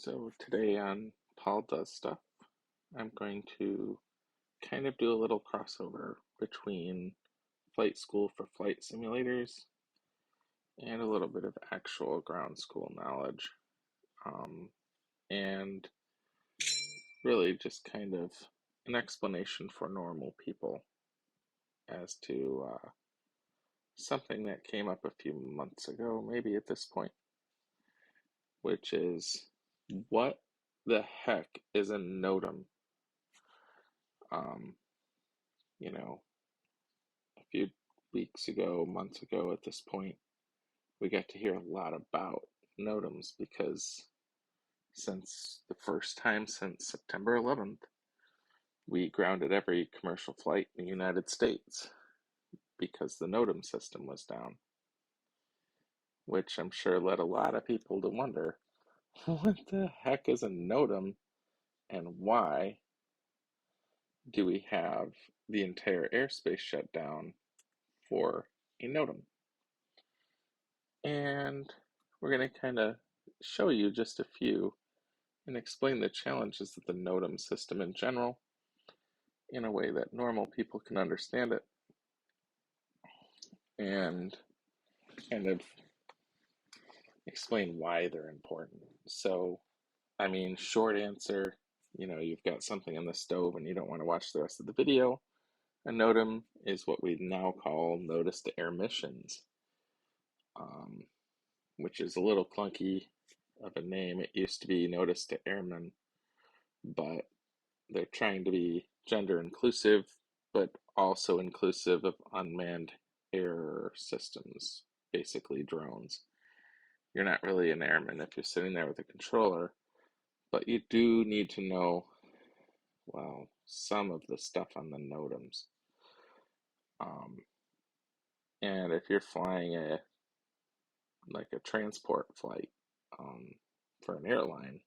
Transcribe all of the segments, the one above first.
So today on Paul Does Stuff, I'm going to kind of do a little crossover between flight school for flight simulators and a little bit of actual ground school knowledge. And really just kind of an explanation for normal people as to something that came up a few months ago, maybe at this point, which is what the heck is a NOTAM? Um, you know, a few weeks ago, months ago at this point, we got to hear a lot about NOTAMs because since the first time since September 11th, we grounded every commercial flight in the United States because the NOTAM system was down, which I'm sure led a lot of people to wonder, what the heck is a NOTAM and why do we have the entire airspace shut down for a NOTAM? And we're going to kind of show you just a few and explain the challenges of the NOTAM system in general in a way that normal people can understand it and kind of explain why they're important. So, I mean, short answer, you've got something in the stove and you don't want to watch the rest of the video. A NOTAM is what we now call notice to air missions, um, which is a little clunky of a name. It used to be notice to airmen, but they're trying to be gender inclusive, but also inclusive of unmanned air systems, basically drones. You're not really an airman if you're sitting there with a controller, but you do need to know, well, some of the stuff on the NOTAMs. Um, and if you're flying a transport flight for an airline,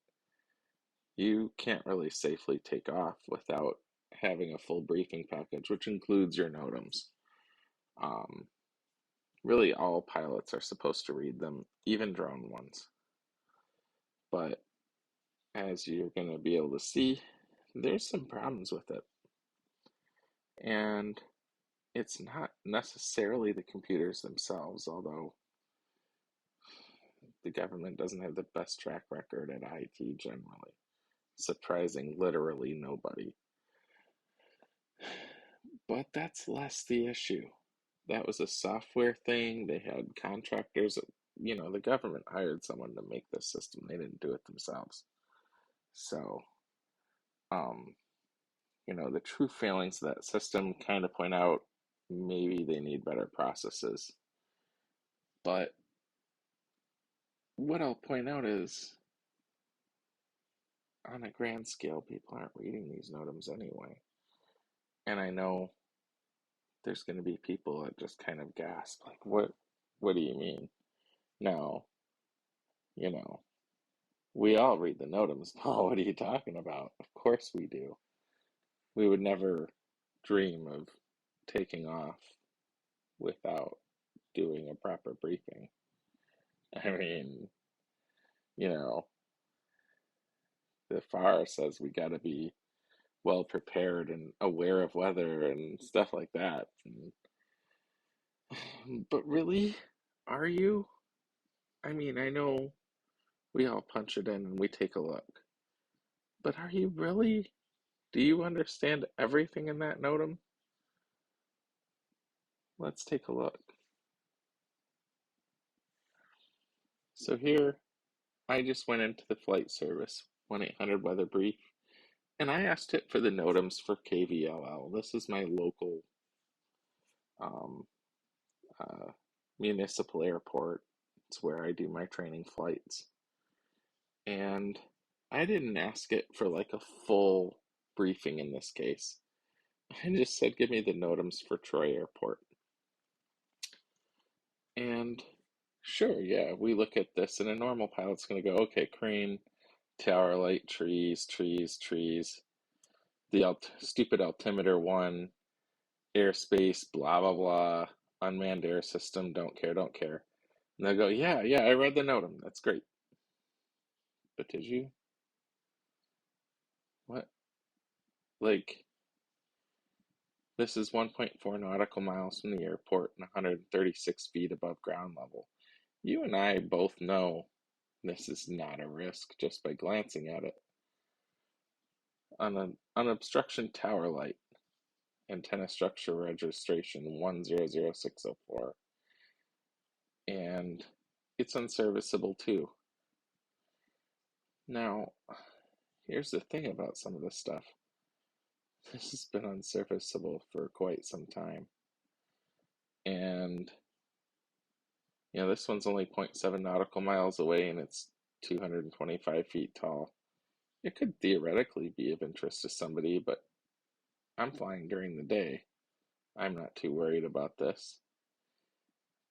you can't really safely take off without having a full briefing package, which includes your NOTAMs. Um, Really, all pilots are supposed to read them, even drone ones. But as you're going to be able to see, there's some problems with it. And it's not necessarily the computers themselves, although the government doesn't have the best track record at IT generally, surprising literally nobody. But that's less the issue. That was a software thing. They had contractors. The government hired someone to make this system. They didn't do it themselves. So, um, the true failings of that system kind of point out maybe they need better processes. But what I'll point out is, on a grand scale, people aren't reading these NOTAMs anyway. And I know there's going to be people that just kind of gasp, like, what do you mean? No, you know, we all read the NOTAMs. Oh, what are you talking about? Of course we do. We would never dream of taking off without doing a proper briefing. I mean, you know, the FAR says we got to be well prepared and aware of weather and stuff like that. But really, are you? I mean, I know we all punch it in and we take a look, but are you really? Do you understand everything in that NOTAM? Let's take a look. So here, I just went into the flight service, 1-800 Weather Brief, and I asked it for the NOTAMs for KVLL. This is my local um, uh, municipal airport. It's where I do my training flights. And I didn't ask it for like a full briefing in this case. I just said, give me the NOTAMs for Troy Airport. And sure, yeah, we look at this, and a normal pilot's going to go, okay, crane, tower light, trees, trees, trees. The stupid altimeter one, airspace, blah, blah, blah, unmanned air system, don't care, don't care. And they'll go, yeah, I read the NOTAM, that's great. But did you? What? Like, this is 1.4 nautical miles from the airport and 136 feet above ground level. You and I both know this is not a risk just by glancing at it. On an obstruction tower light, antenna structure registration 100604, and it's unserviceable too. Now, here's the thing about some of this stuff. This has been unserviceable for quite some time. And, this one's only 0.7 nautical miles away and it's 225 feet tall. It could theoretically be of interest to somebody, but I'm flying during the day. I'm not too worried about this.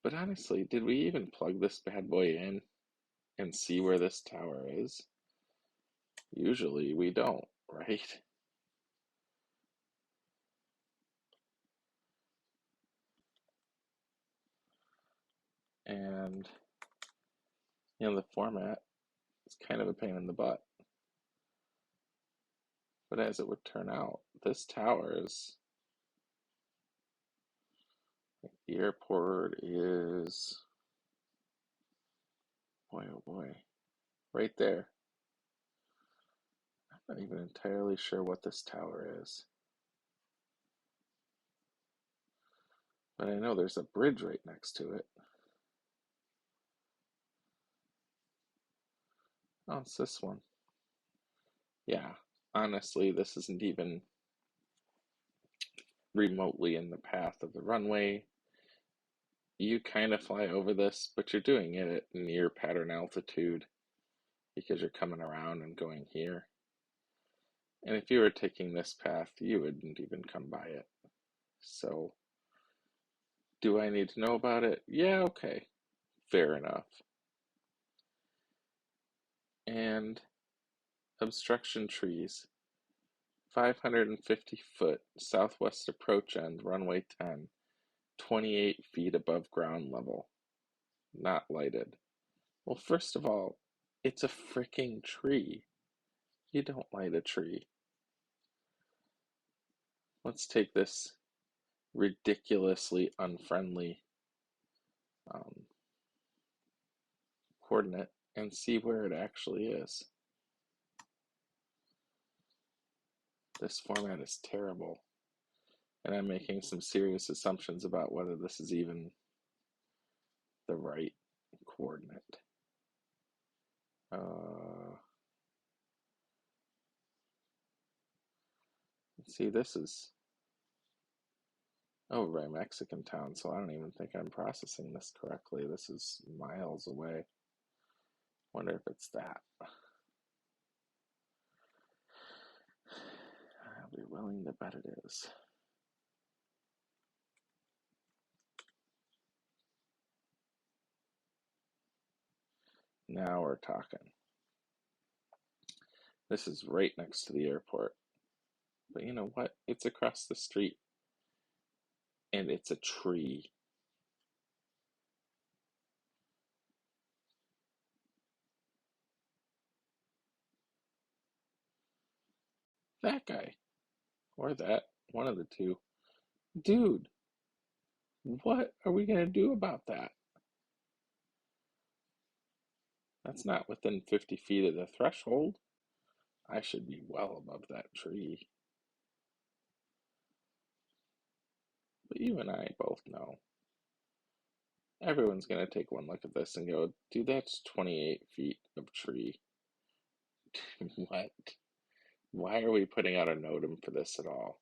But honestly, did we even plug this bad boy in and see where this tower is? Usually we don't, right? And, the format is kind of a pain in the butt. But as it would turn out, this tower is, the airport is, boy oh boy, right there. I'm not even entirely sure what this tower is. But I know there's a bridge right next to it. Oh, it's this one. Yeah, honestly, this isn't even remotely in the path of the runway. You kind of fly over this, but you're doing it at near pattern altitude because you're coming around and going here. And if you were taking this path, you wouldn't even come by it. So, do I need to know about it? Yeah, okay, fair enough. And obstruction trees, 550-foot southwest approach end, runway 10, 28 feet above ground level, not lighted. Well, first of all, it's a freaking tree. You don't light a tree. Let's take this ridiculously unfriendly coordinate and see where it actually is. This format is terrible, and I'm making some serious assumptions about whether this is even the right coordinate. See, this is, oh, right, Mexican town, so I don't even think I'm processing this correctly. This is miles away. Wonder if it's that. I'll be willing to bet it is. Now we're talking. This is right next to the airport. But you know what? It's across the street. And it's a tree. That guy. Or that. One of the two. Dude, what are we going to do about that? That's not within 50 feet of the threshold. I should be well above that tree. But you and I both know. Everyone's going to take one look at this and go, dude, that's 28 feet of tree. What? Why are we putting out a NOTAM for this at all?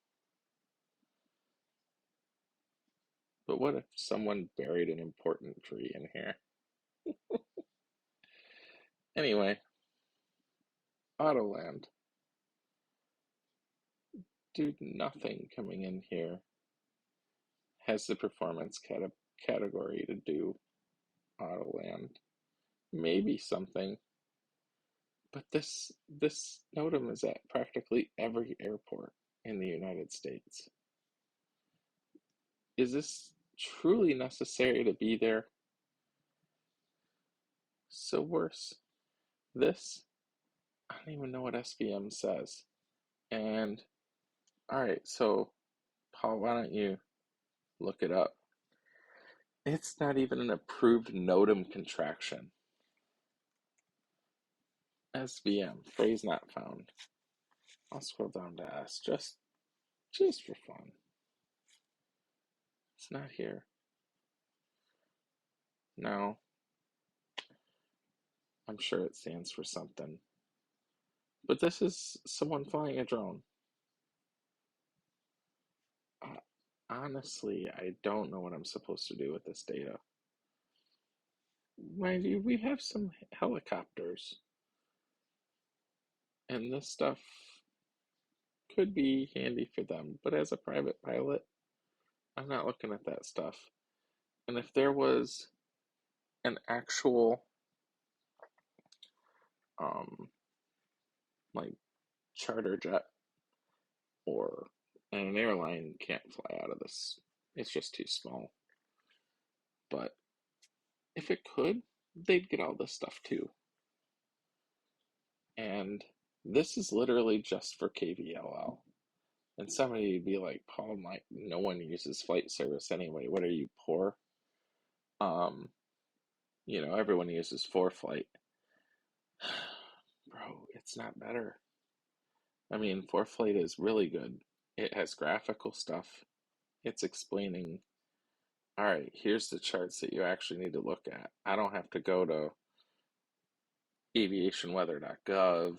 But what if someone buried an important tree in here? Anyway, Autoland. Dude, nothing coming in here has the performance category to do Autoland. Maybe something. But this NOTAM is at practically every airport in the United States. Is this truly necessary to be there? So worse, this, I don't even know what SVM says. And all right, so Paul, why don't you look it up? It's not even an approved NOTAM contraction. SVM, phrase not found. I'll scroll down to S just for fun. It's not here. No, I'm sure it stands for something. But this is someone flying a drone. Honestly, I don't know what I'm supposed to do with this data. Mind you, we have some helicopters, and this stuff could be handy for them, but as a private pilot, I'm not looking at that stuff. And if there was an actual, like charter jet or an airline can't fly out of this, it's just too small. But if it could, they'd get all this stuff too. And this is literally just for KVLL. And somebody would be like, Paul, no one uses flight service anyway. What are you, poor? Um, everyone uses ForeFlight. Bro, it's not better. I mean, ForeFlight is really good. It has graphical stuff. It's explaining, all right, here's the charts that you actually need to look at. I don't have to go to aviationweather.gov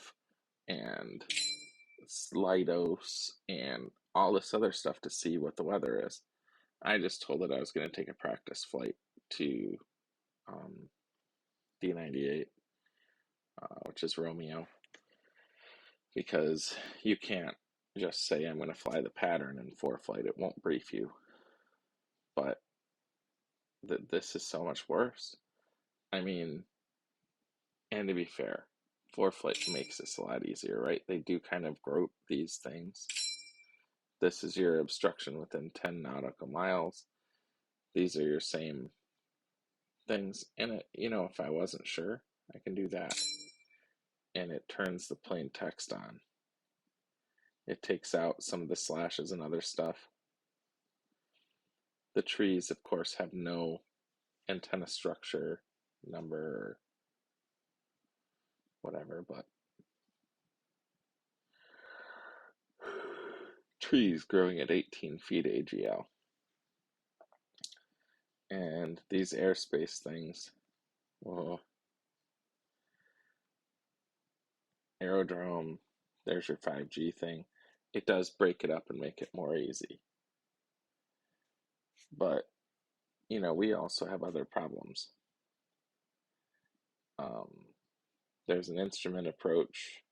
and Slidos and all this other stuff to see what the weather is. I just told it I was going to take a practice flight to D98, which is Romeo, because you can't just say I'm going to fly the pattern in ForeFlight. It won't brief you. But this is so much worse. I mean, and to be fair, ForeFlight makes this a lot easier, right? They do kind of group these things. This is your obstruction within 10 nautical miles. These are your same things. And if I wasn't sure, I can do that. And it turns the plain text on. It takes out some of the slashes and other stuff. The trees, of course, have no antenna structure, number, or whatever, but trees growing at 18 feet AGL. And these airspace things, well, aerodrome, there's your 5G thing. It does break it up and make it more easy. But, we also have other problems. There's an instrument approach,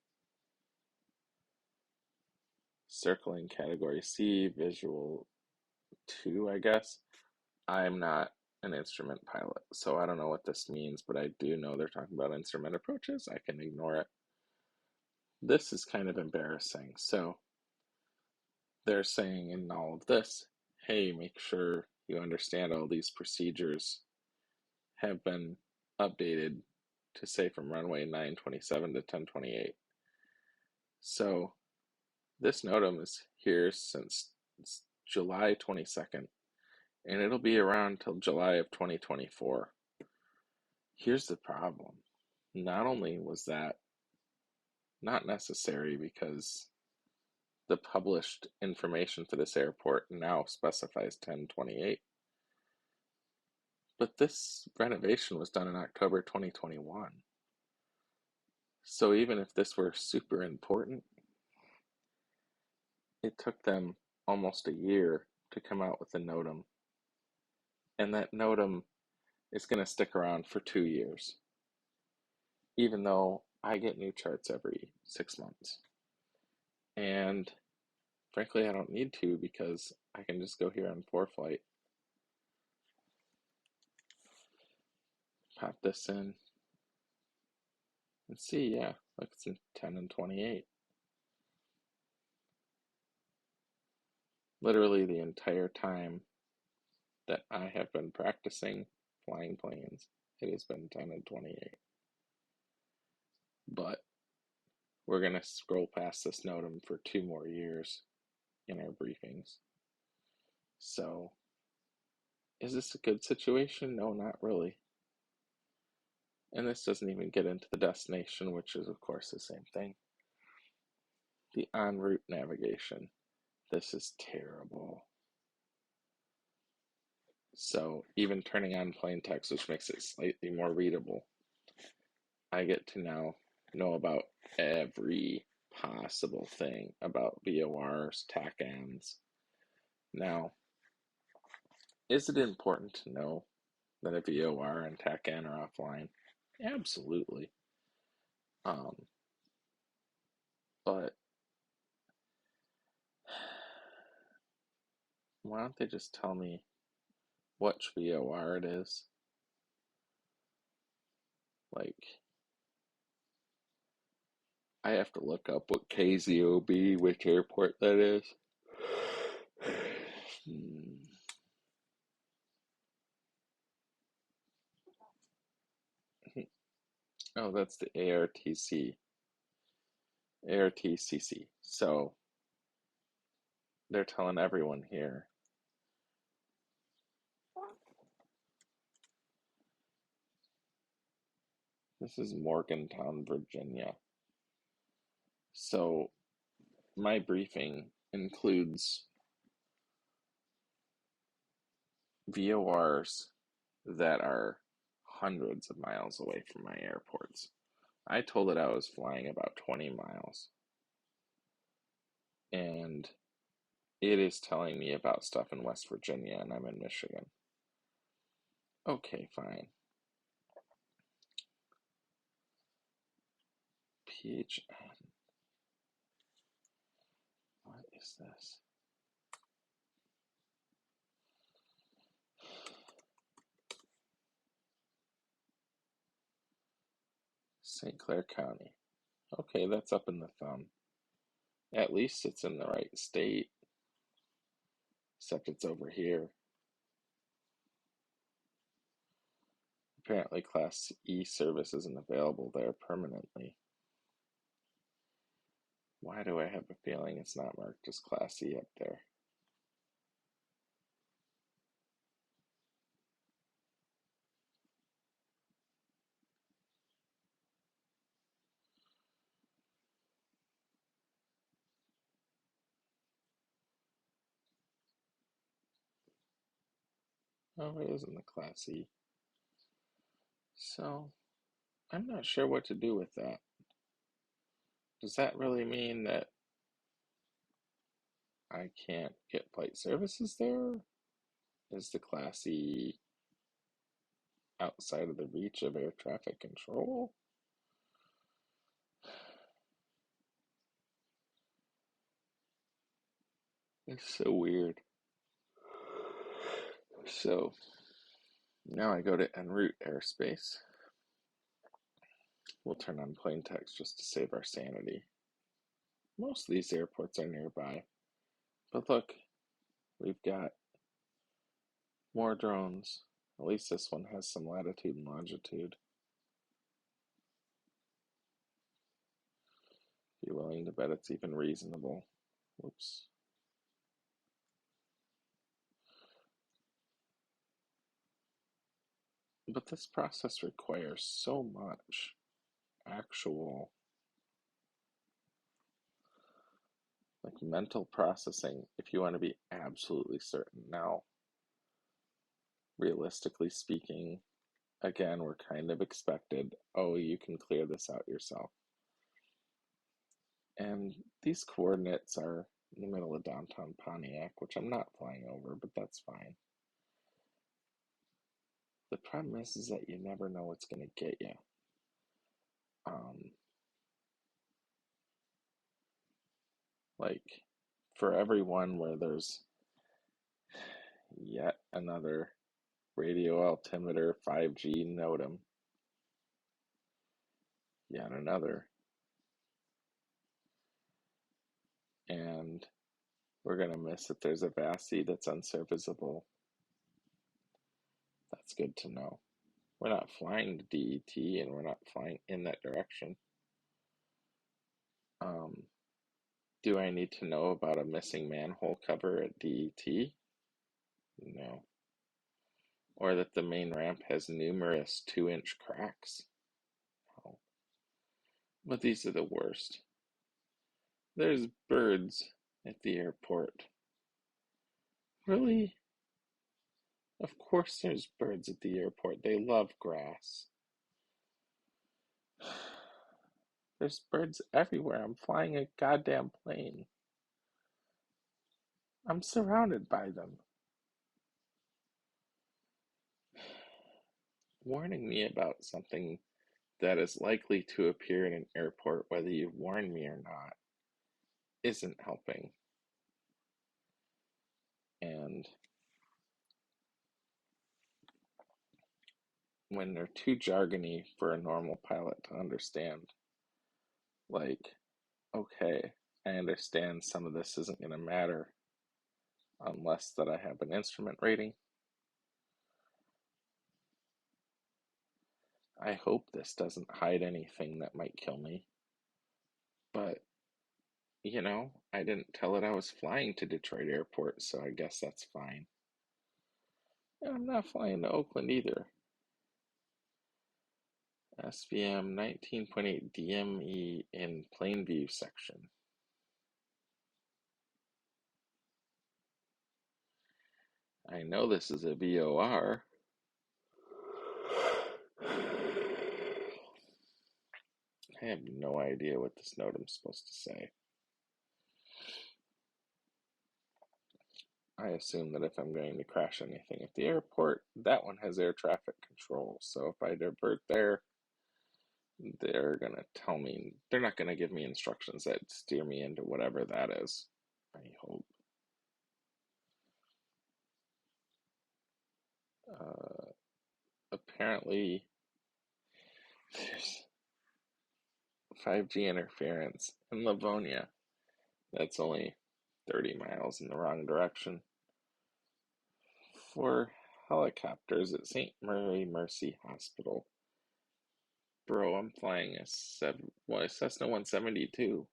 circling category C, visual 2, I guess. I'm not an instrument pilot, so I don't know what this means, but I do know they're talking about instrument approaches. I can ignore it. This is kind of embarrassing. So they're saying in all of this, hey, make sure you understand all these procedures have been updated to say from runway 927 to 1028. So this NOTAM is here since July 22nd, and it'll be around till July of 2024. Here's the problem. Not only was that not necessary because the published information for this airport now specifies 1028, but this renovation was done in October 2021. So even if this were super important, it took them almost a year to come out with a NOTAM. And that NOTAM is going to stick around for 2 years, even though I get new charts every 6 months. And frankly, I don't need to because I can just go here on ForeFlight, pop this in, and see, yeah, look, it's in 10 and 28. Literally the entire time that I have been practicing flying planes, it has been 10 and 28. But we're going to scroll past this NOTAM for 2 more years in our briefings. So, is this a good situation? No, not really. And this doesn't even get into the destination, which is, of course, the same thing. The en route navigation. This is terrible. So, even turning on plain text, which makes it slightly more readable, I get to now know about every possible thing about VORs, TACANs. Now, is it important to know that a VOR and TACAN are offline? Absolutely. But why don't they just tell me which VOR it is? Like, I have to look up what KZOB, which airport that is. Oh, that's the ARTCC. So they're telling everyone here. This is Morgantown, Virginia. So my briefing includes VORs that are hundreds of miles away from my airports. I told it I was flying about 20 miles. And it is telling me about stuff in West Virginia, and I'm in Michigan. Okay, fine. PHN. What is this? St. Clair County. Okay, that's up in the thumb. At least it's in the right state. Except it's over here. Apparently Class E service isn't available there permanently. Why do I have a feeling it's not marked as Class E up there? Oh, it is in the Class E. So, I'm not sure what to do with that. Does that really mean that I can't get flight services there? Is the Class E outside of the reach of air traffic control? It's so weird. So, now I go to en route airspace. We'll turn on plain text just to save our sanity. Most of these airports are nearby. But look, we've got more drones. At least this one has some latitude and longitude. Be willing to bet it's even reasonable. Whoops. But this process requires so much actual, like, mental processing if you want to be absolutely certain. Now, realistically speaking, again, we're kind of expected, oh, you can clear this out yourself. And these coordinates are in the middle of downtown Pontiac, which I'm not flying over, but that's fine. The problem is that you never know what's going to get you. Like, for every one where there's yet another radio altimeter 5G NOTAM, yet another, and we're going to miss that there's a VASI that's unserviceable. That's good to know. We're not flying to DET, and we're not flying in that direction. Do I need to know about a missing manhole cover at DET? No. Or that the main ramp has numerous 2-inch cracks? No. But these are the worst. There's birds at the airport. Really? Of course there's birds at the airport. They love grass. There's birds everywhere. I'm flying a goddamn plane. I'm surrounded by them. Warning me about something that is likely to appear in an airport, whether you warn me or not, isn't helping. And when they're too jargony for a normal pilot to understand, like, okay, I understand some of this isn't going to matter unless that I have an instrument rating. I hope this doesn't hide anything that might kill me. But, I didn't tell it I was flying to Detroit Airport, so I guess that's fine. And I'm not flying to Oakland either. SVM 19.8 DME in plain view section. I know this is a VOR. I have no idea what this NOTAM's supposed to say. I assume that if I'm going to crash anything at the airport, that one has air traffic control. So if I divert there, they're going to tell me, they're not going to give me instructions that steer me into whatever that is. I hope. Apparently, there's 5G interference in Livonia. That's only 30 miles in the wrong direction. For helicopters at St. Mary Mercy Hospital. Bro, I'm flying a Cessna 172.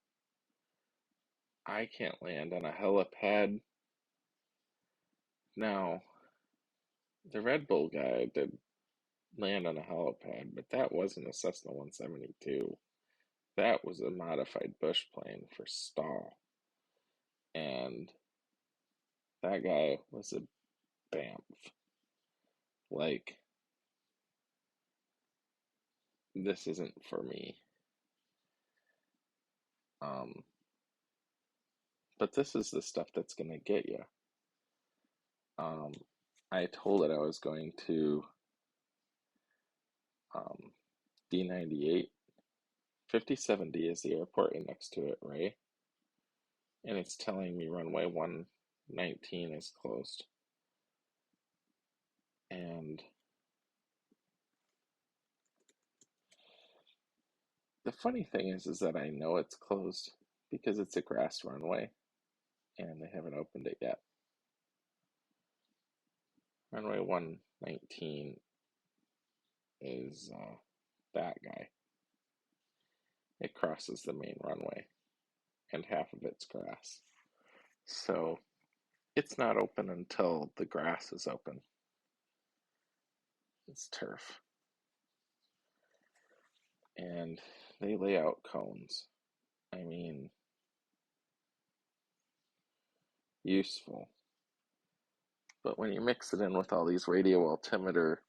I can't land on a helipad. Now, the Red Bull guy did land on a helipad, but that wasn't a Cessna 172. That was a modified bush plane for stall. And that guy was a BAMF. Like, this isn't for me. But this is the stuff that's going to get you. I told it I was going to D98. 5070 is the airport and next to it, right? And it's telling me runway 119 is closed. And the funny thing is that I know it's closed because it's a grass runway and they haven't opened it yet. Runway 119 is that guy. It crosses the main runway and half of it's grass. So it's not open until the grass is open. It's turf. And they lay out cones. I mean, useful. But when you mix it in with all these radio altimeter,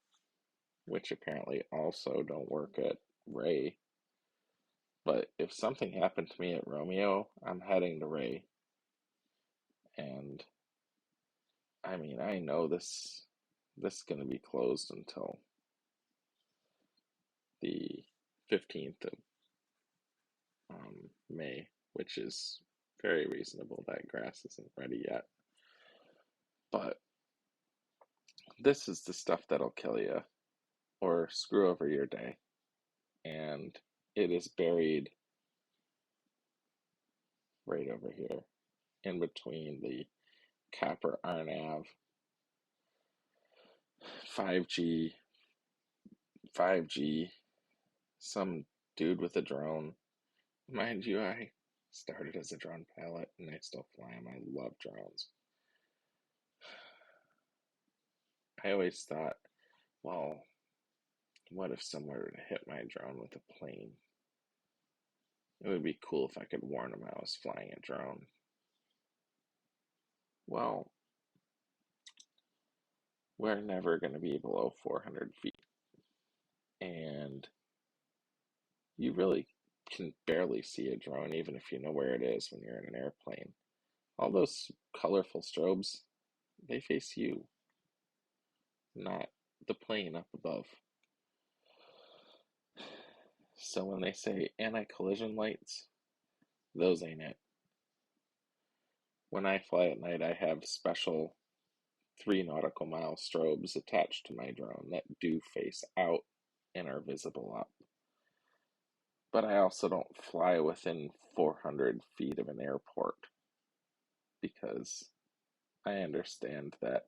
which apparently also don't work at Ray, but if something happened to me at Romeo, I'm heading to Ray. And I mean, I know this is going to be closed until the 15th of May, which is very reasonable. That grass isn't ready yet. But this is the stuff that'll kill you or screw over your day. And it is buried right over here in between the copper RNAV, 5G, some dude with a drone. Mind you, I Started as a drone pilot, and I still fly them. I love drones. I always thought, well, what if someone were to hit my drone with a plane? It would be cool if I could warn them I was flying a drone. Well, we're never going to be below 400 feet. And you really can barely see a drone, even if you know where it is when you're in an airplane. All those colorful strobes, they face you, not the plane up above. So when they say anti-collision lights, those ain't it. When I fly at night, I have special 3 nautical mile strobes attached to my drone that do face out and are visible up. But I also don't fly within 400 feet of an airport because I understand that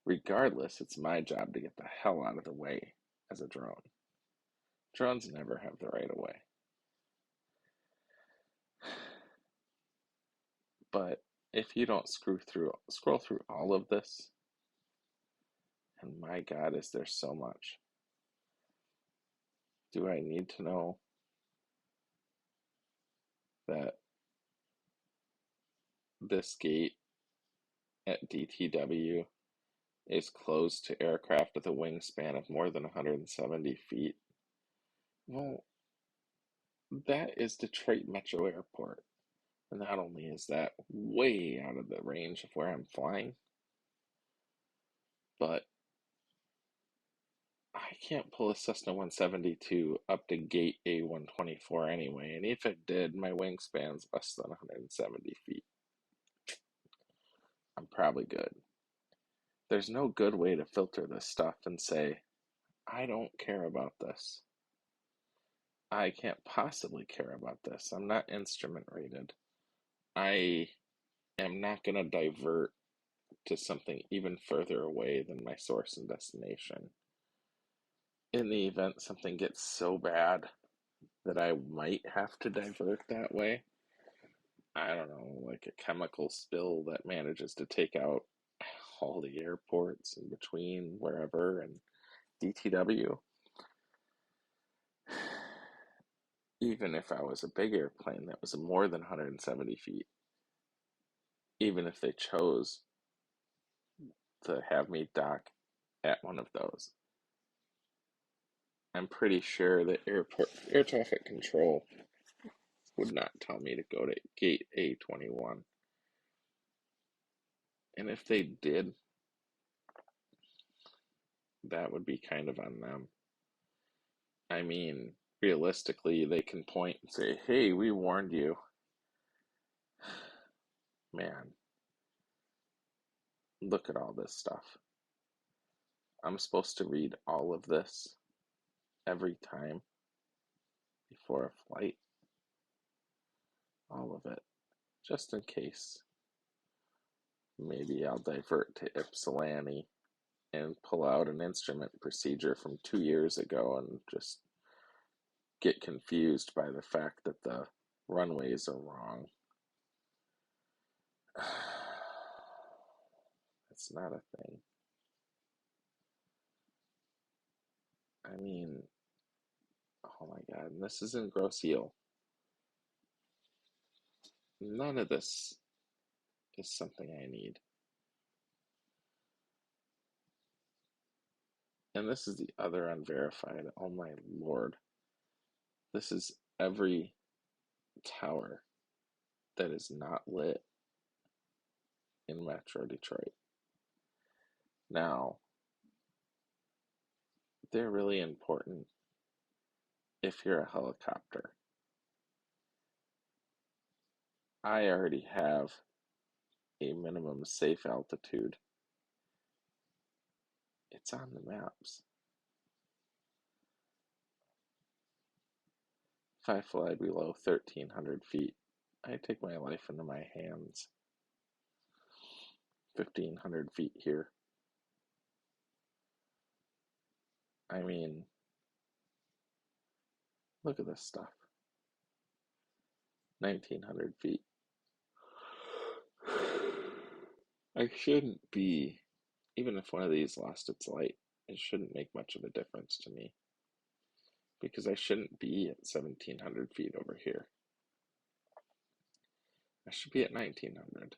regardless, it's my job to get the hell out of the way as a drone. Drones never have the right of way. But if you don't scroll through all of this, and my God, is there so much? Do I need to know that this gate at DTW is closed to aircraft with a wingspan of more than 170 feet? Well, that is Detroit Metro Airport. And not only is that way out of the range of where I'm flying, but I can't pull a Cessna 172 up to gate A124 anyway, and if it did, my wingspan's less than 170 feet. I'm probably good. There's no good way to filter this stuff and say, I don't care about this. I can't possibly care about this. I'm not instrument rated. I am not going to divert to something even further away than my source and destination. In the event something gets so bad that I might have to divert that way, I don't know, like a chemical spill that manages to take out all the airports in between wherever and DTW. Even if I was a big airplane that was more than 170 feet, even if they chose to have me dock at one of those, I'm pretty sure that air traffic control would not tell me to go to gate A21. And if they did, that would be kind of on them. I mean, realistically, they can point and say, hey, we warned you. Man, look at all this stuff. I'm supposed to read all of this every time before a flight. All of it. Just in case. Maybe I'll divert to Ypsilanti and pull out an instrument procedure from 2 years ago and just get confused by the fact that the runways are wrong. It's not a thing. I mean, oh my God, and this is in gross eel. None of this is something I need. And this is the other unverified. Oh my Lord. This is every tower that is not lit in Metro Detroit. Now, they're really important if you're a helicopter. I already have a minimum safe altitude. It's on the maps. If I fly below 1,300 feet, I take my life into my hands. 1,500 feet here. I mean, look at this stuff. 1900 feet. I shouldn't be, even if one of these lost its light, it shouldn't make much of a difference to me because I shouldn't be at 1700 feet over here. I should be at 1900.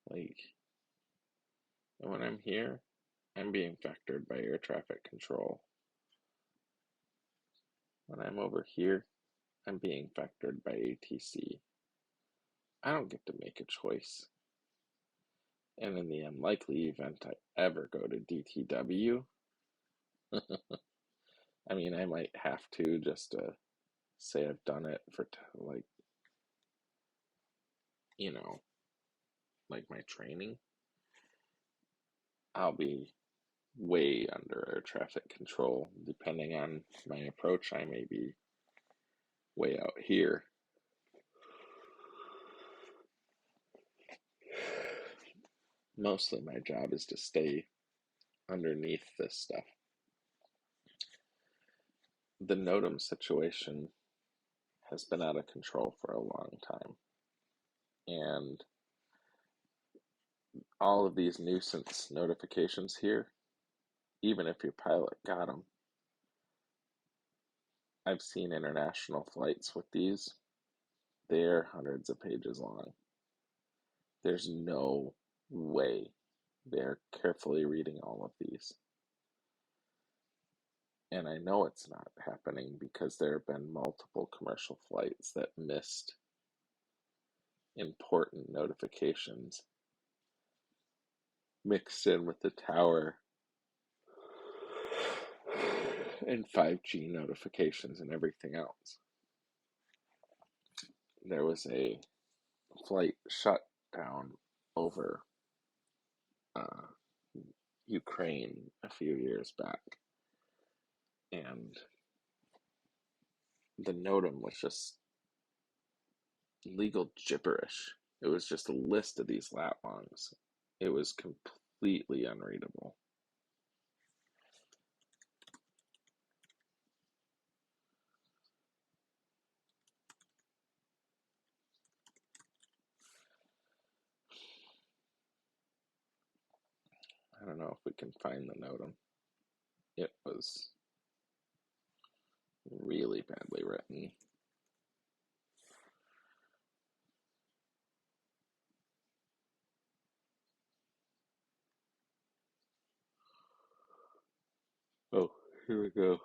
Like, and when I'm here, I'm being factored by air traffic control. When I'm over here, I'm being factored by ATC. I don't get to make a choice. And in the unlikely event I ever go to DTW, I mean, I might have to just to say I've done it for like, you know, like my training. I'll be way under air traffic control. Depending on my approach, I may be way out here. Mostly my job is to stay underneath this stuff. The NOTAM situation has been out of control for a long time. And all of these nuisance notifications here, even if your pilot got them, I've seen international flights with these. They're hundreds of pages long. There's no way they're carefully reading all of these. And I know it's not happening because there have been multiple commercial flights that missed important notifications mixed in with the tower and 5G notifications and everything else. There was a flight shutdown over Ukraine a few years back, and the NOTAM was just legal gibberish. It was just a list of these lat longs. It was completely unreadable. I don't know if we can find the NOTAM. It was really badly written. Oh, here we go.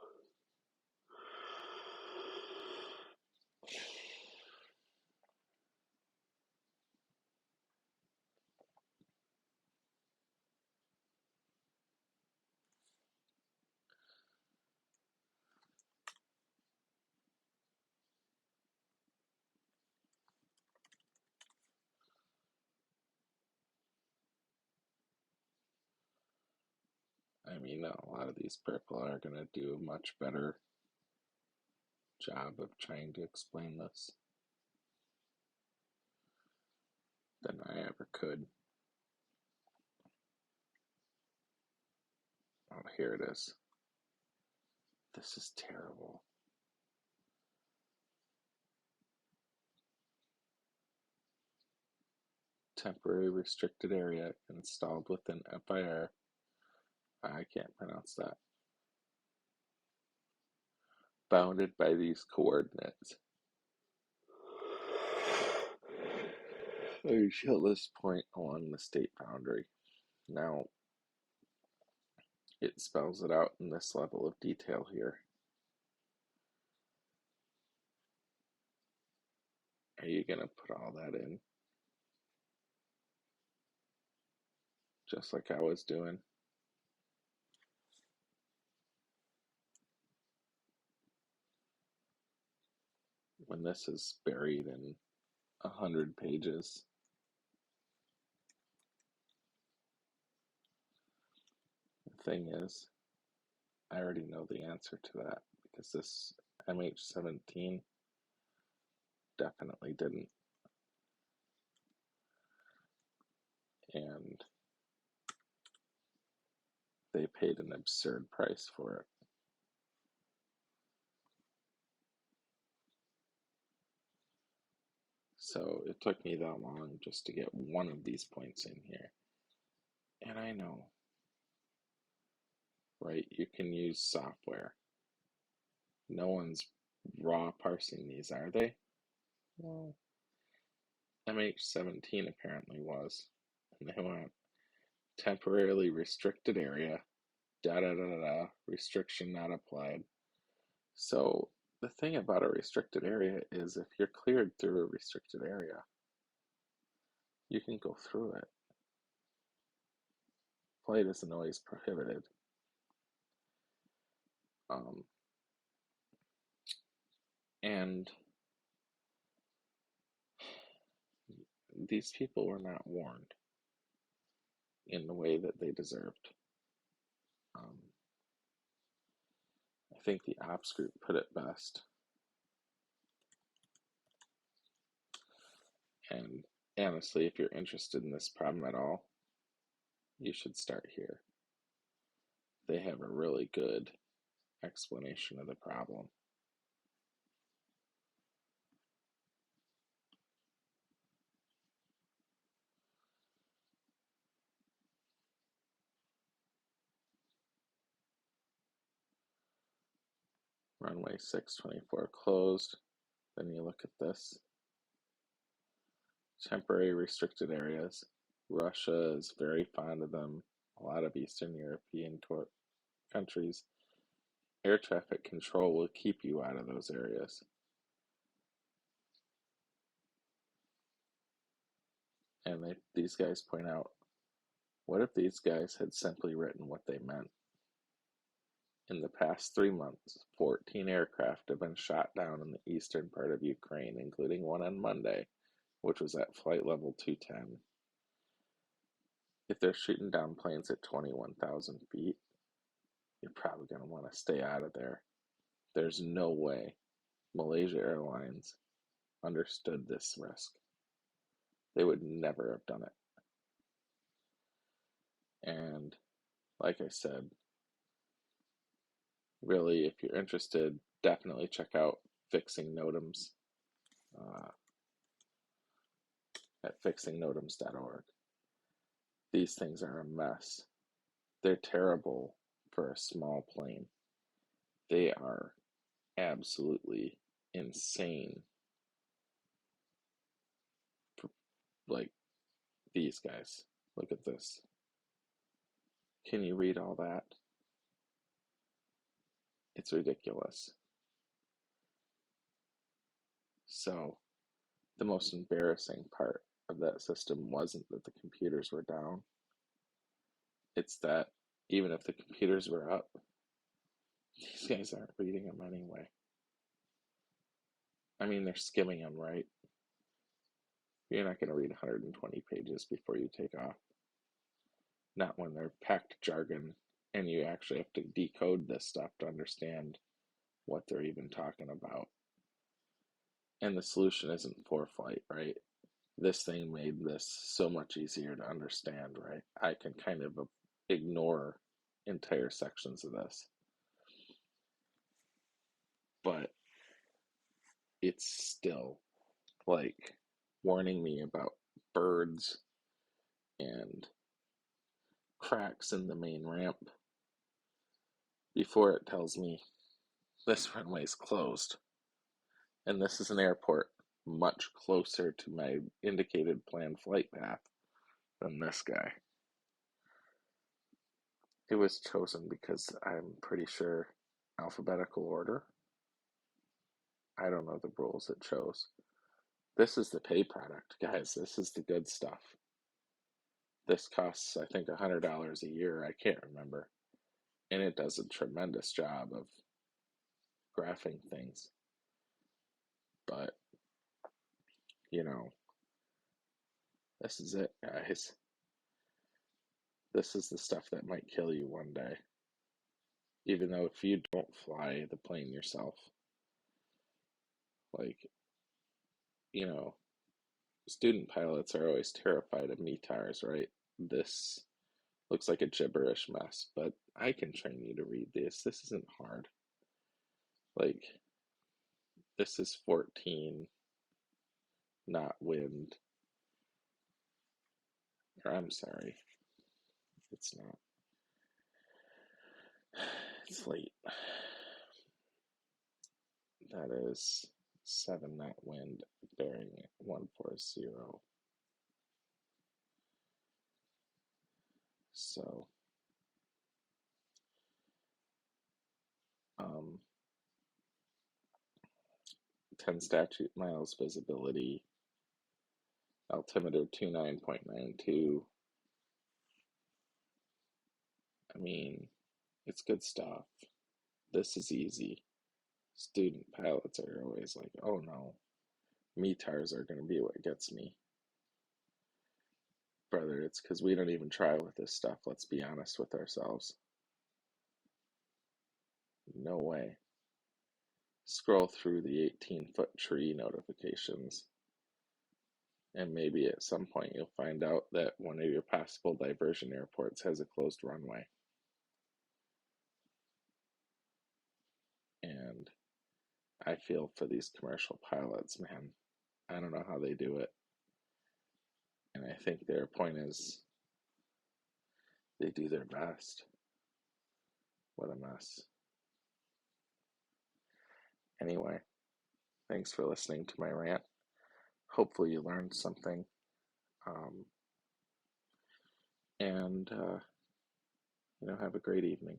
I mean, a lot of these people are going to do a much better job of trying to explain this than I ever could. Oh, here it is. This is terrible. Temporary restricted area installed within FIR. I can't pronounce that. Bounded by these coordinates. Until this point along the state boundary. Now, it spells it out in this level of detail here. Are you going to put all that in? Just like I was doing? When this is buried in 100 pages. The thing is, I already know the answer to that because this MH17 definitely didn't. And they paid an absurd price for it. So it took me that long just to get one of these points in here. And I know, right? You can use software. No one's raw parsing these, are they? Well, MH17 apparently was. And they went temporarily restricted area, da da da da da, restriction not applied. So the thing about a restricted area is if you're cleared through a restricted area, you can go through it. Flight isn't always prohibited. And these people were not warned in the way that they deserved. I think the ops group put it best. And honestly, if you're interested in this problem at all, you should start here. They have a really good explanation of the problem. Runway 624 closed. Then you look at this. Temporary restricted areas. Russia is very fond of them. A lot of Eastern European countries. Air traffic control will keep you out of those areas. And these guys point out, what if these guys had simply written what they meant? In the past 3 months, 14 aircraft have been shot down in the eastern part of Ukraine, including one on Monday, which was at flight level 210. If they're shooting down planes at 21,000 feet, you're probably going to want to stay out of there. There's no way Malaysia Airlines understood this risk. They would never have done it. And like I said, really, if you're interested, definitely check out Fixing NOTAMs at fixingnotams.org. These things are a mess. They're terrible for a small plane. They are absolutely insane. Like these guys. Look at this. Can you read all that? It's ridiculous. So, the most embarrassing part of that system wasn't that the computers were down. It's that even if the computers were up, these guys aren't reading them anyway. I mean, they're skimming them, right? You're not going to read 120 pages before you take off. Not when they're packed jargon and you actually have to decode this stuff to understand what they're even talking about. And the solution isn't for flight, right? This thing made this so much easier to understand, right? I can kind of ignore entire sections of this. But it's still like warning me about birds and cracks in the main ramp before it tells me this runway is closed. And this is an airport much closer to my indicated planned flight path than this guy. It was chosen because I'm pretty sure alphabetical order. I don't know the rules it chose. This is the pay product, guys. This is the good stuff. This costs, I think, $100 a year. I can't remember. And it does a tremendous job of graphing things. But, you know, this is it, guys. This is the stuff that might kill you one day. Even though if you don't fly the plane yourself, like, you know, student pilots are always terrified of METARs, right? This looks like a gibberish mess, but I can train you to read this. This isn't hard. Like, this is 14 not wind. Or I'm sorry, it's not. It's late. That is 7 knot wind bearing 140. So, 10 statute miles visibility, altimeter 29.92. I mean, it's good stuff. This is easy. Student pilots are always like, oh no, METARs are going to be what gets me. Brother, it's because we don't even try with this stuff. Let's be honest with ourselves. No way. Scroll through the 18-foot tree notifications, and maybe at some point you'll find out that one of your possible diversion airports has a closed runway. And I feel for these commercial pilots, man. I don't know how they do it. And I think their point is they do their best. What a mess. Anyway, thanks for listening to my rant. Hopefully you learned something. And have a great evening.